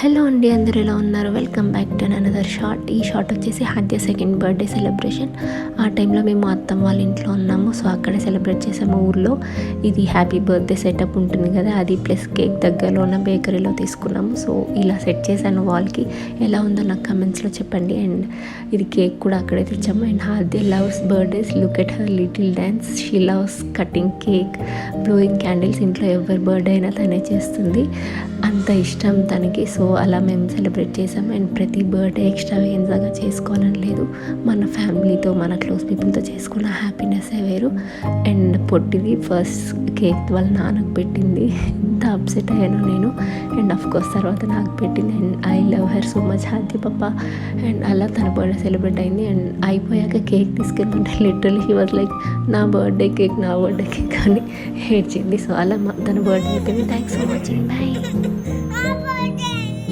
Hello అండి, అందరూ ఎలా ఉన్నారు? Welcome back to another short. ఈ షార్ట్ వచ్చేసి హాద్య సెకండ్ బర్త్డే సెలబ్రేషన్. ఆ టైంలో మేము అత్తమ్మ వాళ్ళ ఇంట్లో ఉన్నాము. సో అక్కడే సెలబ్రేట్ చేసాము ఊర్లో. ఇది హ్యాపీ బర్త్డే సెటప్ ఉంటుంది కదా, అది ప్లస్ కేక్ దగ్గరలో ఉన్న బేకరీలో తీసుకున్నాము. సో ఇలా సెట్ చేశాను వాల్కి. ఎలా ఉందో నాకు కమెంట్స్లో చెప్పండి. అండ్ ఇది కేక్ కూడా అక్కడే తెచ్చాము. And Hadya loves birthdays. Look at her little dance. She loves cutting cake, blowing candles. ఇంట్లో ఎవరి బర్త్డే అయినా తనే చేస్తుంది, అంత ఇష్టం తనకి. సో అలా మేము సెలబ్రేట్ చేసాము. అండ్ ప్రతి బర్త్డే ఎక్స్ట్రావేగన్స్గా చేసుకోవాలని లేదు, మన ఫ్యామిలీతో మన క్లోజ్ పీపుల్తో చేసుకున్న హ్యాపీనెస్సే వేరు. అండ్ పొట్టిది ఫస్ట్ కేక్ వాళ్ళ నాన్నకు పెట్టింది. ఎంత అప్సెట్ అయ్యాను నేను. అండ్ అఫ్కోర్స్ తర్వాత నాకు పెట్టింది. And I love her so much Hadya పప్ప. అండ్ అలా తన బర్త్డే సెలబ్రేట్ అయింది. అండ్ అయిపోయాక కేక్ తీసుకెళ్తుంటే లిటరల్లీ హీ వాజ్ లైక్ నా బర్త్డే కేక్ అని ఏడ్చింది. సో అలా తన బర్త్డే అయిపోయింది. Thanks for watching. బాయ్.